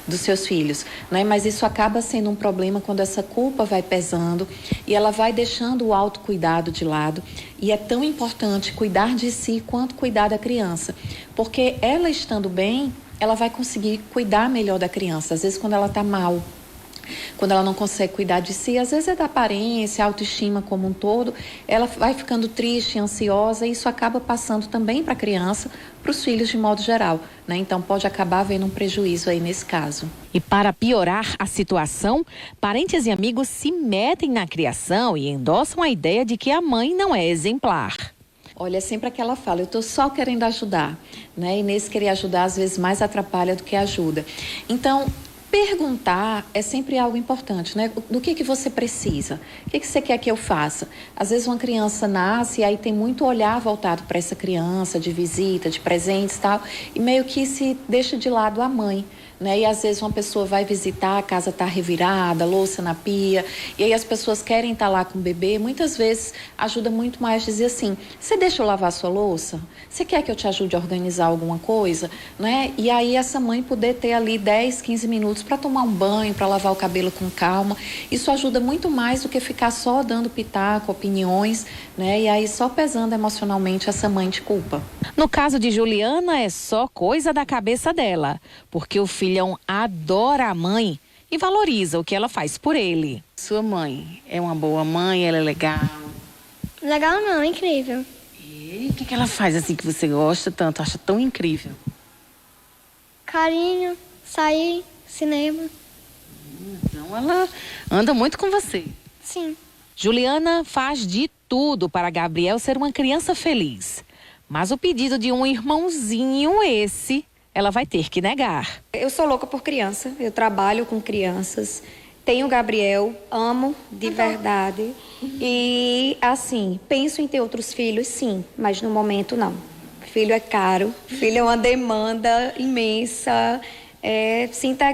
dos seus filhos, né? Mas isso acaba sendo um problema quando essa culpa vai pesando e ela vai deixando o autocuidado de lado. E é tão importante cuidar de si quanto cuidar da criança, porque ela estando bem, ela vai conseguir cuidar melhor da criança. Às vezes, quando ela está mal, quando ela não consegue cuidar de si, às vezes é da aparência, autoestima como um todo, ela vai ficando triste, ansiosa, e isso acaba passando também para a criança, para os filhos de modo geral, né? Então pode acabar havendo um prejuízo aí nesse caso. E para piorar a situação, parentes e amigos se metem na criação e endossam a ideia de que a mãe não é exemplar. Olha, é sempre aquela fala, eu estou só querendo ajudar, né? E nesse querer ajudar, às vezes mais atrapalha do que ajuda. Então, perguntar é sempre algo importante, né? Do que você precisa? O que você quer que eu faça? Às vezes uma criança nasce e aí tem muito olhar voltado para essa criança, de visita, de presentes e tal, e meio que se deixa de lado a mãe, né? E às vezes uma pessoa vai visitar, a casa está revirada, louça na pia, e aí as pessoas querem estar lá com o bebê. Muitas vezes ajuda muito mais dizer assim, você deixa eu lavar a sua louça? Você quer que eu te ajude a organizar alguma coisa? Né? E aí essa mãe poder ter ali 10, 15 minutos para tomar um banho, para lavar o cabelo com calma. Isso ajuda muito mais do que ficar só dando pitaco, opiniões, né? E aí só pesando emocionalmente essa mãe de culpa. No caso de Juliana, é só coisa da cabeça dela, porque o filhão adora a mãe e valoriza o que ela faz por ele. Sua mãe é uma boa mãe, ela é legal? Legal não, é incrível. E o que ela faz assim que você gosta tanto, acha tão incrível? Carinho, sair, cinema. Então ela anda muito com você. Sim. Juliana faz de tudo para Gabriel ser uma criança feliz. Mas o pedido de um irmãozinho, ela vai ter que negar. Eu sou louca por criança, eu trabalho com crianças, tenho o Gabriel, amo de verdade. E, assim, penso em ter outros filhos, sim, mas no momento não. Filho é caro, filho é uma demanda imensa, sinta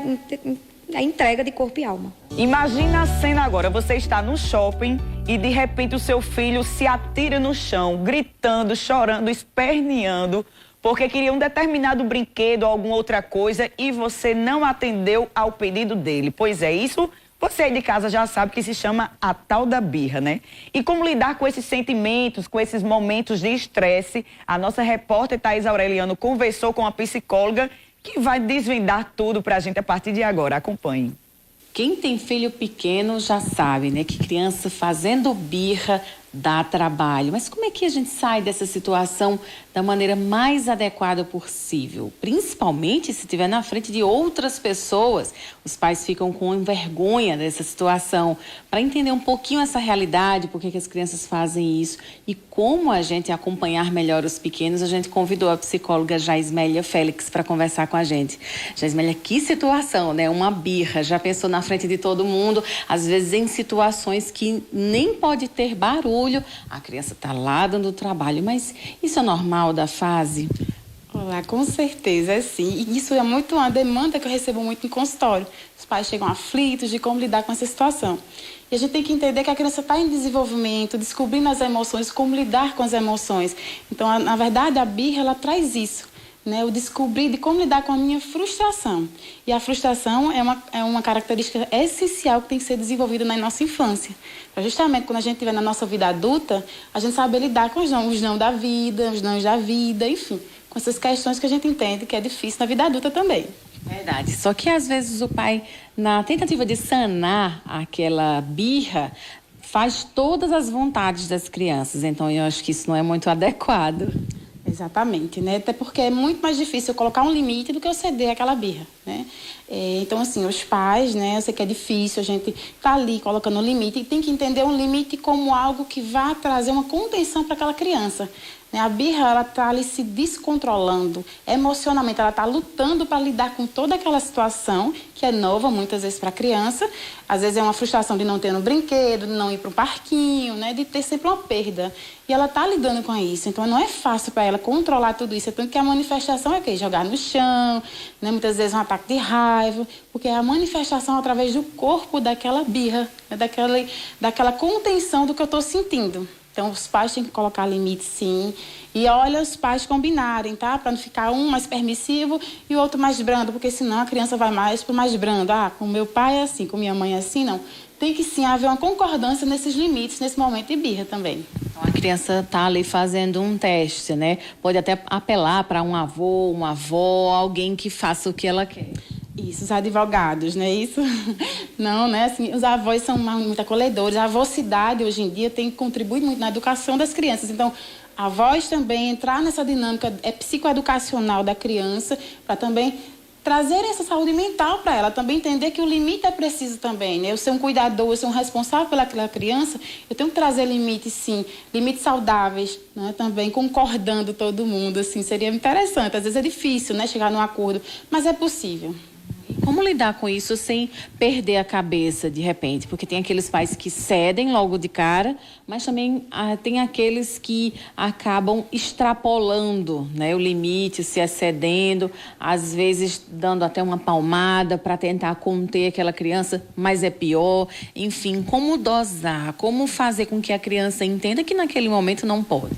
a entrega de corpo e alma. Imagina a cena agora, você está no shopping e de repente o seu filho se atira no chão, gritando, chorando, esperneando, porque queria um determinado brinquedo ou alguma outra coisa e você não atendeu ao pedido dele. Pois é, isso você aí de casa já sabe que se chama a tal da birra, né? E como lidar com esses sentimentos, com esses momentos de estresse, a nossa repórter Thaís Aureliano conversou com a psicóloga que vai desvendar tudo pra gente a partir de agora. Acompanhe. Quem tem filho pequeno já sabe, né, que criança fazendo birra dá trabalho. Mas como é que a gente sai dessa situação da maneira mais adequada possível? Principalmente se estiver na frente de outras pessoas. Os pais ficam com vergonha dessa situação. Para entender um pouquinho essa realidade, por que as crianças fazem isso e como a gente acompanhar melhor os pequenos, a gente convidou a psicóloga Jaismélia Félix para conversar com a gente. Jaismélia, que situação, né? Uma birra. Já pensou na frente de todo mundo, às vezes em situações que nem pode ter barulho. A criança está lá dando trabalho, mas isso é normal da fase? Olá, com certeza, é sim. E isso é muito uma demanda que eu recebo muito em consultório. Os pais chegam aflitos de como lidar com essa situação. E a gente tem que entender que a criança está em desenvolvimento, descobrindo as emoções, como lidar com as emoções. Então, na verdade, a birra, ela traz isso, né? O descobrir de como lidar com a minha frustração. E a frustração é uma característica essencial que tem que ser desenvolvida na nossa infância. Pra justamente quando a gente estiver na nossa vida adulta, a gente saber lidar com os não da vida, os nãos da vida, enfim, com essas questões que a gente entende que é difícil na vida adulta também. Verdade. Só que às vezes o pai, na tentativa de sanar aquela birra, faz todas as vontades das crianças. Então eu acho que isso não é muito adequado. Exatamente, né? Até porque é muito mais difícil eu colocar um limite do que eu ceder aquela birra, né? Então, assim, os pais, né? Eu sei que é difícil, a gente tá ali colocando um limite e tem que entender um limite como algo que vai trazer uma contenção para aquela criança. A birra, ela tá ali se descontrolando emocionalmente, ela tá lutando para lidar com toda aquela situação que é nova muitas vezes para a criança. Às vezes é uma frustração de não ter um brinquedo, de não ir para um parquinho, né, de ter sempre uma perda. E ela tá lidando com isso, então não é fácil para ela controlar tudo isso. Tanto que a manifestação é o quê? Jogar no chão, né, muitas vezes um ataque de raiva, porque é a manifestação através do corpo daquela birra, né, daquela contenção do que eu estou sentindo. Então, os pais têm que colocar limite, sim. E olha os pais combinarem, tá? Para não ficar um mais permissivo e o outro mais brando, porque senão a criança vai mais para o mais brando. Ah, com meu pai é assim, com minha mãe é assim, não. Tem que sim haver uma concordância nesses limites, nesse momento de birra também. Então, a criança está ali fazendo um teste, né? Pode até apelar para um avô, uma avó, alguém que faça o que ela quer. Isso, os advogados, não é isso? Não, né? Assim, os avós são muito acolhedores. A avocidade, hoje em dia, tem que contribuir muito na educação das crianças. Então, avós também entrar nessa dinâmica psicoeducacional da criança, para também trazer essa saúde mental para ela, também entender que o limite é preciso também, né? Eu ser um cuidador, eu ser um responsável pelaquela criança, eu tenho que trazer limites, sim, limites saudáveis, né? Também concordando todo mundo, assim, seria interessante. Às vezes é difícil, né, chegar num acordo, mas é possível. Como lidar com isso sem perder a cabeça de repente? Porque tem aqueles pais que cedem logo de cara, mas também tem aqueles que acabam extrapolando, né, o limite, se excedendo, às vezes dando até uma palmada para tentar conter aquela criança, mas é pior. Enfim, como dosar? Como fazer com que a criança entenda que naquele momento não pode?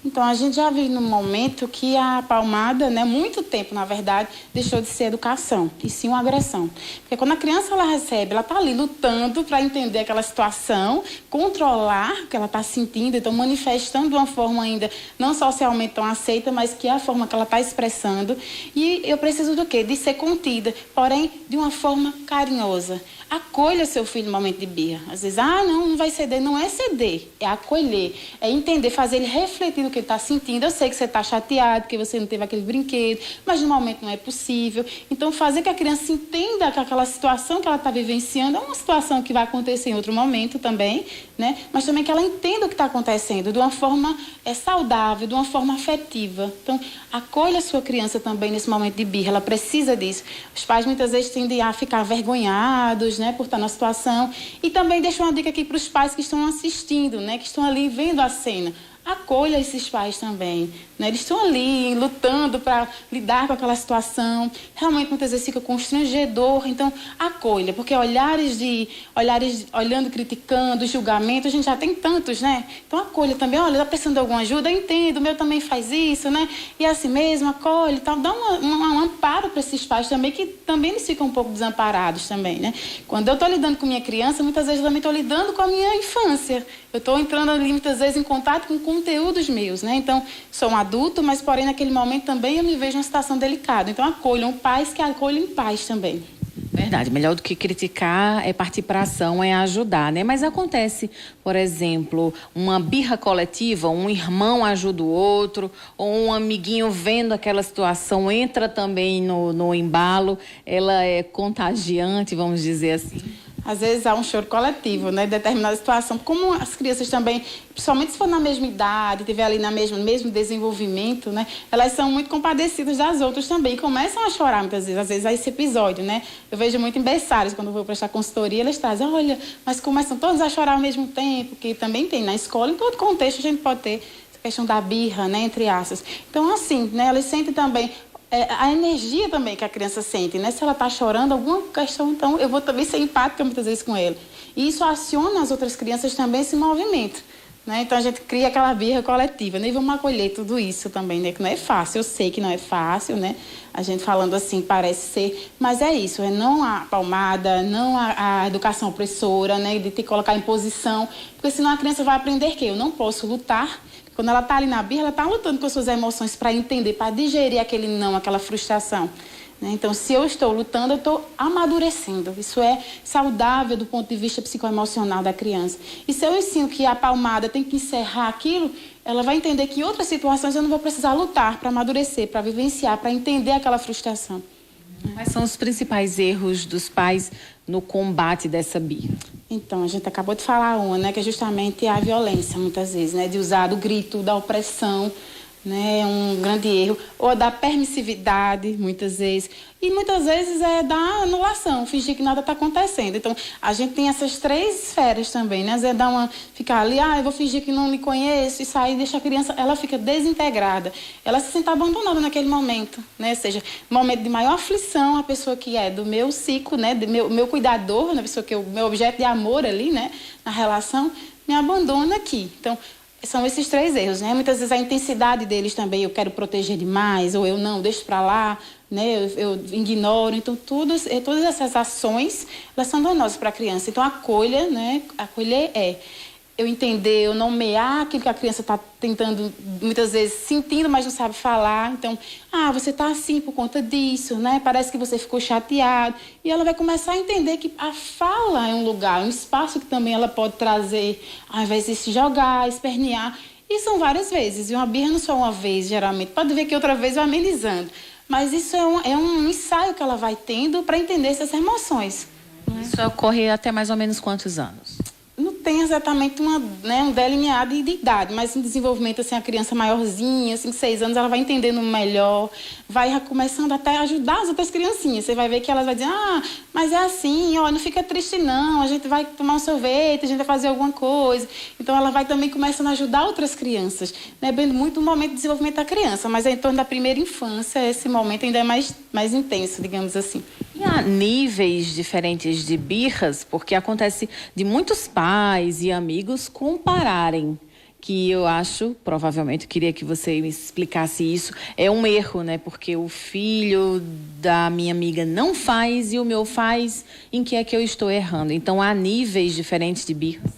Então, a gente já vive num momento que a palmada, né, muito tempo, na verdade, deixou de ser educação, e sim uma agressão. Porque quando a criança ela recebe, ela está ali lutando para entender aquela situação, controlar o que ela está sentindo, então manifestando de uma forma ainda não socialmente tão aceita, mas que é a forma que ela está expressando. E eu preciso do quê? De ser contida, porém de uma forma carinhosa. Acolha seu filho no momento de birra. Às vezes, não vai ceder. Não é ceder, é acolher, é entender, fazer ele refletir no que ele está sentindo. Eu sei que você está chateado, porque você não teve aquele brinquedo, mas no momento não é possível. Então, fazer que a criança entenda que aquela situação que ela está vivenciando é uma situação que vai acontecer em outro momento também, né? Mas também que ela entenda o que está acontecendo de uma forma saudável, de uma forma afetiva. Então, acolha a sua criança também nesse momento de birra, ela precisa disso. Os pais muitas vezes tendem a ficar vergonhados, né, por estar na situação. E também deixo uma dica aqui para os pais que estão assistindo, né, que estão ali vendo a cena. Acolha esses pais também, né? Eles estão ali lutando para lidar com aquela situação. Realmente muitas vezes fica constrangedor, então acolha, porque olhares olhando, criticando, julgamento, a gente já tem tantos, né? Então acolha também, olha, está precisando de alguma ajuda, eu entendo, o meu também faz isso, né? E assim mesmo, acolhe, tal, dá um amparo para esses pais também, que também eles ficam um pouco desamparados também, né? Quando eu estou lidando com minha criança, muitas vezes eu também estou lidando com a minha infância. Eu estou entrando ali muitas vezes em contato com conteúdos meus, né? Então, sou um adulto, mas porém naquele momento também eu me vejo numa situação delicada. Então, acolham pais que acolhem pais também. Verdade, melhor do que criticar é partir para ação, é ajudar, né? Mas acontece, por exemplo, uma birra coletiva, um irmão ajuda o outro, ou um amiguinho vendo aquela situação entra também no embalo, ela é contagiante, vamos dizer assim. Às vezes há um choro coletivo, né, em determinada situação. Como as crianças também, principalmente se for na mesma idade, tiver ali no mesmo desenvolvimento, né, elas são muito compadecidas das outras também. E começam a chorar muitas vezes, às vezes há esse episódio, né. Eu vejo muito em berçários, quando eu vou prestar consultoria, eles trazem, olha, mas começam todos a chorar ao mesmo tempo, que também tem na escola, em todo contexto a gente pode ter essa questão da birra, né, entre aspas. Então, assim, né, elas sentem também a energia também que a criança sente, né? Se ela está chorando, alguma questão, então eu vou também ser empática muitas vezes com ela. E isso aciona as outras crianças também esse movimento, né? Então a gente cria aquela birra coletiva, né? E vamos acolher tudo isso também, né? Que não é fácil, eu sei que não é fácil, né? A gente falando assim parece ser, mas é isso, é não a palmada, não a educação opressora, né? De ter que colocar em posição, porque senão a criança vai aprender que eu não posso lutar. Quando ela está ali na birra, ela está lutando com as suas emoções para entender, para digerir aquele não, aquela frustração. Né? Então, se eu estou lutando, eu estou amadurecendo. Isso é saudável do ponto de vista psicoemocional da criança. E se eu ensino que a palmada tem que encerrar aquilo, ela vai entender que em outras situações eu não vou precisar lutar para amadurecer, para vivenciar, para entender aquela frustração. Quais são os principais erros dos pais no combate dessa birra? Então, a gente acabou de falar uma, né, que é justamente a violência, muitas vezes, né, de usar do grito, da opressão, né, é um grande erro, ou da permissividade, muitas vezes, e muitas vezes é da anulação, fingir que nada está acontecendo. Então, a gente tem essas três esferas também, né, às vezes ficar ali, eu vou fingir que não me conheço, e sair, deixa a criança, ela fica desintegrada, ela se sente abandonada naquele momento, né, ou seja, momento de maior aflição, a pessoa que é do meu ciclo, né, do meu cuidador, a pessoa que é o meu objeto de amor ali, né, na relação, me abandona aqui. Então, são esses 3 erros, né? Muitas vezes a intensidade deles também, eu quero proteger demais, ou eu não, deixo para lá, né? Eu ignoro. Então, todas essas ações, elas são danosas para a criança. Então, acolha, né? Acolher é eu entender, eu nomear aquilo que a criança está tentando, muitas vezes sentindo, mas não sabe falar. Então, você está assim por conta disso, né? Parece que você ficou chateado. E ela vai começar a entender que a fala é um lugar, um espaço que também ela pode trazer, ao invés de se jogar, espernear. E são várias vezes. E uma birra não só uma vez, geralmente. Pode ver que outra vez vai amenizando. Mas isso é um ensaio que ela vai tendo para entender essas emoções. Isso ocorre até mais ou menos quantos anos? Não tem exatamente um delineado de idade, mas em desenvolvimento, assim, a criança maiorzinha, 5, 6 anos, ela vai entendendo melhor, vai começando até a ajudar as outras criancinhas. Você vai ver que elas vão dizer, mas é assim, não fica triste não, a gente vai tomar um sorvete, a gente vai fazer alguma coisa. Então, ela vai também começando a ajudar outras crianças. Depende muito do momento de desenvolvimento da criança, mas é em torno da primeira infância, esse momento ainda é mais intenso, digamos assim. E há níveis diferentes de birras, porque acontece de muitos pais e amigos compararem, que eu acho, provavelmente, queria que você me explicasse isso, é um erro, né? Porque o filho da minha amiga não faz e o meu faz, em que é que eu estou errando? Então, há níveis diferentes de birras?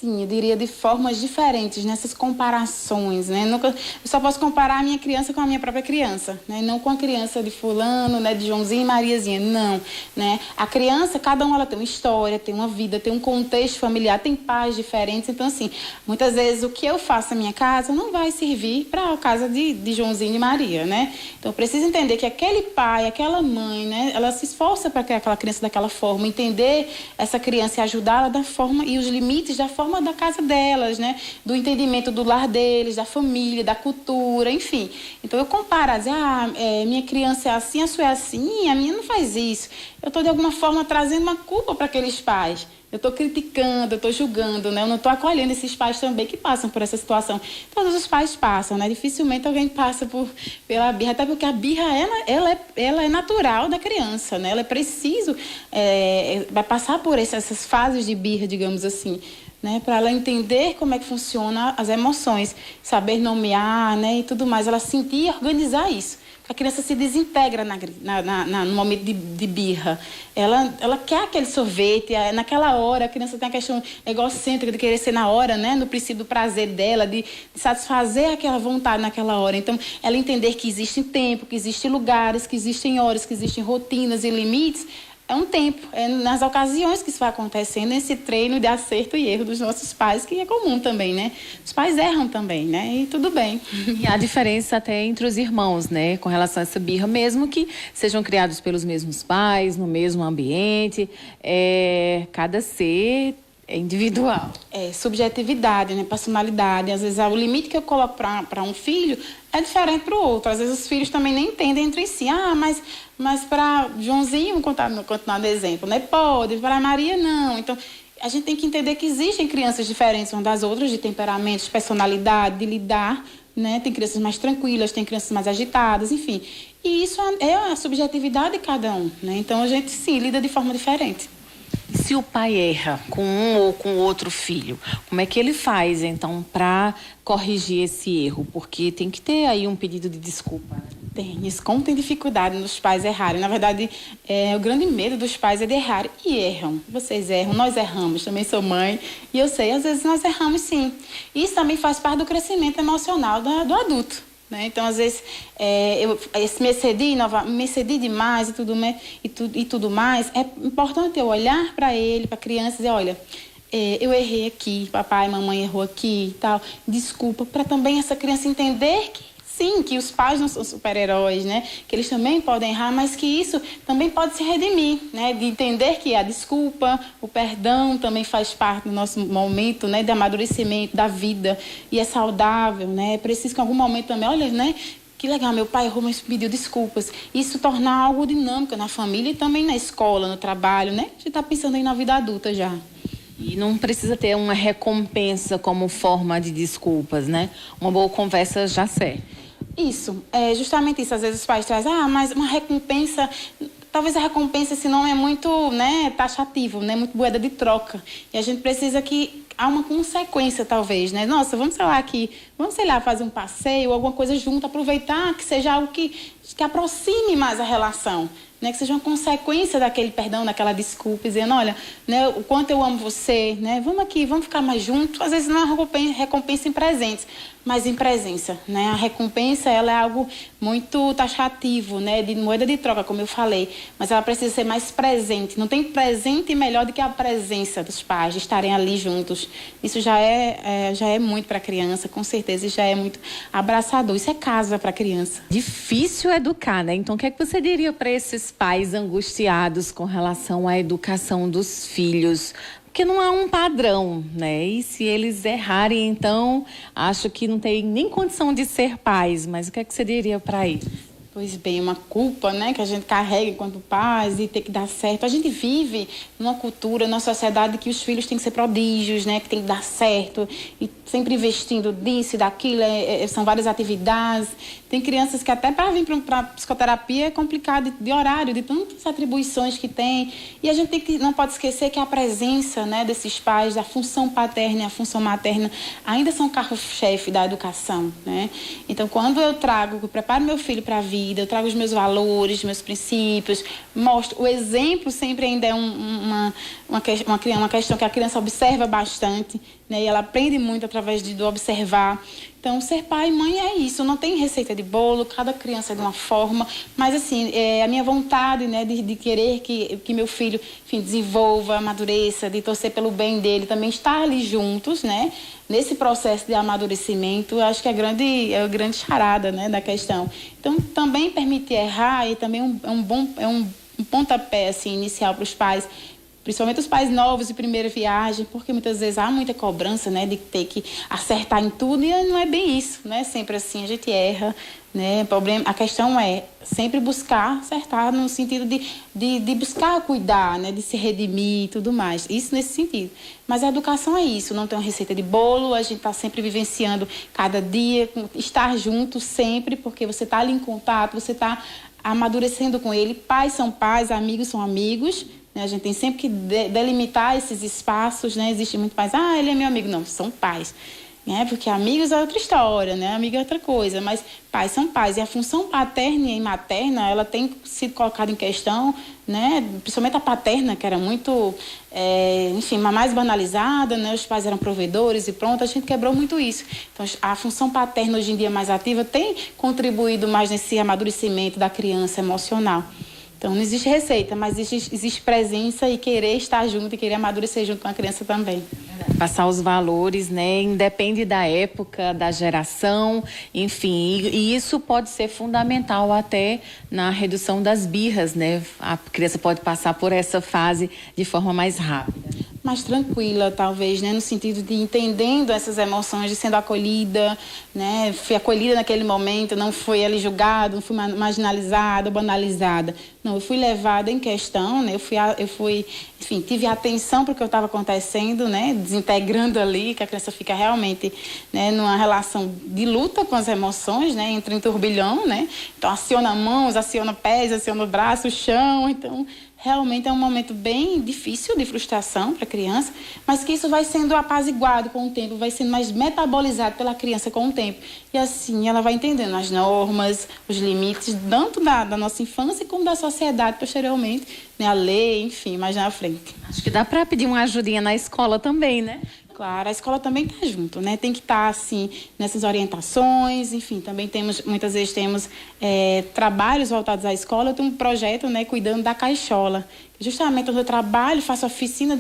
Sim, eu diria de formas diferentes, nessas comparações, né? Eu só posso comparar a minha criança com a minha própria criança, né? Não com a criança de fulano, né? De Joãozinho e Mariazinha, não, né? A criança, cada uma ela tem uma história, tem uma vida, tem um contexto familiar, tem pais diferentes. Então, assim, muitas vezes o que eu faço na minha casa não vai servir para a casa de Joãozinho e Maria, né? Então, eu preciso entender que aquele pai, aquela mãe, né? Ela se esforça para criar aquela criança daquela forma, entender essa criança e ajudá-la da forma e os limites da forma da casa delas, né? Do entendimento do lar deles, da família, da cultura, enfim. Então, eu comparo, dizer, minha criança é assim, a sua é assim, a minha não faz isso. Eu estou, de alguma forma, trazendo uma culpa para aqueles pais. Eu estou criticando, eu estou julgando, né? Eu não estou acolhendo esses pais também que passam por essa situação. Todos os pais passam, né? Dificilmente alguém passa pela birra, até porque a birra, ela é natural da criança, né? Ela é preciso, vai passar por essas fases de birra, digamos assim, né, para ela entender como é que funciona as emoções, saber nomear, né, e tudo mais, ela sentir e organizar isso. A criança se desintegra no momento de birra. Ela quer aquele sorvete, naquela hora a criança tem a questão egocêntrica de querer ser na hora, né, no princípio do prazer dela, de satisfazer aquela vontade naquela hora. Então, ela entender que existe tempo, que existem lugares, que existem horas, que existem rotinas e limites. É um tempo, é nas ocasiões que isso vai acontecendo, esse treino de acerto e erro dos nossos pais, que é comum também, né? Os pais erram também, né? E tudo bem. E há diferença até entre os irmãos, né? Com relação a essa birra, mesmo que sejam criados pelos mesmos pais, no mesmo ambiente, cada ser é individual. É subjetividade, né? Personalidade. Às vezes, o limite que eu coloco para um filho é diferente para o outro. Às vezes, os filhos também nem entendem entre si. Mas para Joãozinho, continuar no exemplo, né? Pode, para Maria, não. Então, a gente tem que entender que existem crianças diferentes umas das outras, de temperamentos, de personalidade, de lidar, né? Tem crianças mais tranquilas, tem crianças mais agitadas, enfim. E isso é a subjetividade de cada um, né? Então, a gente, sim, lida de forma diferente. Se o pai erra com um ou com outro filho, como é que ele faz, então, para corrigir esse erro? Porque tem que ter aí um pedido de desculpa. Tem, isso como tem dificuldade nos pais errarem. Na verdade, o grande medo dos pais é de errar. E erram. Vocês erram, nós erramos. Também sou mãe me e eu sei, às vezes nós erramos sim. Isso também faz parte do crescimento emocional do adulto. Né? Então, às vezes, eu me excedi demais e tudo mais. É importante eu olhar para ele, para a criança, e dizer, olha, eu errei aqui, papai, mamãe errou aqui e tal, desculpa, para também essa criança entender que, sim, que os pais não são super-heróis, né? Que eles também podem errar, mas que isso também pode se redimir, né? De entender que a desculpa, o perdão também faz parte do nosso momento, né? De amadurecimento da vida e é saudável, né? É preciso que em algum momento também, olha, né? Que legal, meu pai errou, mas pediu desculpas. Isso tornar algo dinâmico na família e também na escola, no trabalho, né? A gente está pensando aí na vida adulta já. E não precisa ter uma recompensa como forma de desculpas, né? Uma boa conversa já serve. Isso, é justamente isso. Às vezes os pais trazem, mas uma recompensa, talvez a recompensa esse nome é muito, né, taxativo, né, muito moeda de troca. E a gente precisa que há uma consequência, talvez, né? Nossa, vamos, sei lá, aqui, vamos, sei lá, fazer um passeio, alguma coisa junto, aproveitar que seja algo que aproxime mais a relação, né? Que seja uma consequência daquele perdão, daquela desculpa, dizendo, olha, né, o quanto eu amo você, né? Vamos aqui, vamos ficar mais juntos. Às vezes não é uma recompensa em presentes, mas em presença, né? A recompensa, ela é algo muito taxativo, né? De moeda de troca, como eu falei, mas ela precisa ser mais presente. Não tem presente melhor do que a presença dos pais, de estarem ali juntos. Isso já é muito para a criança, com certeza, e já é muito abraçador. Isso é casa para a criança. Difícil educar, né? Então, o que é que você diria para esses pais angustiados com relação à educação dos filhos? Porque não há um padrão, né? E se eles errarem, então, acho que não tem nem condição de ser pais. Mas o que é que você diria para eles? Pois bem, uma culpa, né, que a gente carrega enquanto pais e ter que dar certo. A gente vive numa cultura, numa sociedade que os filhos têm que ser prodígios, né, que tem que dar certo e sempre investindo disso e daquilo, são várias atividades. Tem crianças que até para vir para psicoterapia é complicado de horário, de tantas atribuições que tem. E a gente não pode esquecer que a presença, né, desses pais, da função paterna e a função materna ainda são carro-chefe da educação, né? Então, quando eu preparo meu filho para a vida, eu trago os meus valores, meus princípios, mostro. O exemplo sempre ainda é uma questão que a criança observa bastante, né? E ela aprende muito através do observar. Então, ser pai e mãe é isso. Não tem receita de bolo, cada criança é de uma forma. Mas, assim, a minha vontade, né, de querer que meu filho, enfim, desenvolva, amadureça, de torcer pelo bem dele, também estar ali juntos, né? Nesse processo de amadurecimento, eu acho que é a grande charada, né, da questão. Então, também permitir errar e também é um pontapé, assim, inicial para os pais, principalmente os pais novos de primeira viagem, porque muitas vezes há muita cobrança, né, de ter que acertar em tudo, e não é bem isso, né? Sempre assim, a gente erra, né? A questão é sempre buscar acertar no sentido de buscar cuidar, né, de se redimir e tudo mais. Isso nesse sentido. Mas a educação é isso, não tem uma receita de bolo, a gente está sempre vivenciando cada dia, estar junto sempre, porque você está ali em contato, você está amadurecendo com ele. Pais são pais, amigos são amigos, né? A gente tem sempre que delimitar esses espaços, né? Existe muito pais, ele é meu amigo. Não, são pais. Né? Porque amigos é outra história, né? Amigo é outra coisa, mas pais são pais. E a função paterna e materna, ela tem sido colocada em questão, né? Principalmente a paterna, que era muito, enfim, mais banalizada, né? Os pais eram provedores e pronto, a gente quebrou muito isso. Então, a função paterna hoje em dia mais ativa tem contribuído mais nesse amadurecimento da criança emocional. Então, não existe receita, mas existe presença e querer estar junto e querer amadurecer junto com a criança também. Passar os valores, né? Independe da época, da geração, enfim. E isso pode ser fundamental até na redução das birras, né? A criança pode passar por essa fase de forma mais rápida. Mais tranquila, talvez, né? No sentido de entendendo essas emoções, de sendo acolhida, né? Fui acolhida naquele momento, não fui ali julgada, não fui marginalizada, banalizada. Não, eu fui levada em questão, né? Eu fui, enfim, tive atenção para o que estava acontecendo, né? Desintegrando ali, que a criança fica realmente, né, numa relação de luta com as emoções, né? Entra em turbilhão, né? Então, aciona mãos, aciona pés, aciona braço, chão, então... Realmente é um momento bem difícil de frustração para a criança, mas que isso vai sendo apaziguado com o tempo, vai sendo mais metabolizado pela criança com o tempo. E assim ela vai entendendo as normas, os limites, tanto da nossa infância como da sociedade posteriormente, né? A lei, enfim, mais na frente. Acho que dá para pedir uma ajudinha na escola também, né? Claro, a escola também está junto, né? Tem que estar, assim, nessas orientações, enfim, também muitas vezes temos trabalhos voltados à escola. Eu tenho um projeto, né, cuidando da caixola. Justamente onde eu trabalho, faço oficina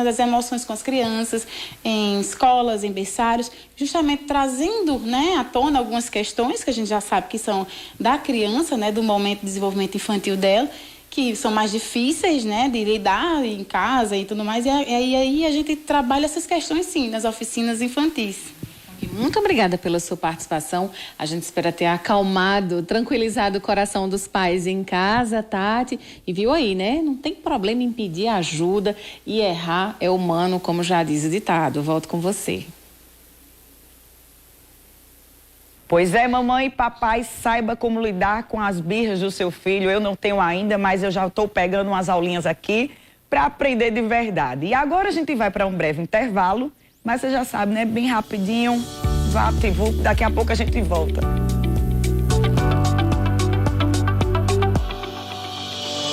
das emoções com as crianças, em escolas, em berçários, justamente trazendo, né, à tona algumas questões que a gente já sabe que são da criança, né, do momento de desenvolvimento infantil dela, que são mais difíceis, né, de lidar em casa e tudo mais. E aí a gente trabalha essas questões, sim, nas oficinas infantis. Muito obrigada pela sua participação. A gente espera ter acalmado, tranquilizado o coração dos pais em casa, Tati. E viu aí, né? Não tem problema em pedir ajuda, e errar é humano, como já diz o ditado. Volto com você. Pois é, mamãe e papai, saiba como lidar com as birras do seu filho. Eu não tenho ainda, mas eu já estou pegando umas aulinhas aqui para aprender de verdade. E agora a gente vai para um breve intervalo, mas você já sabe, né? Bem rapidinho, daqui a pouco a gente volta.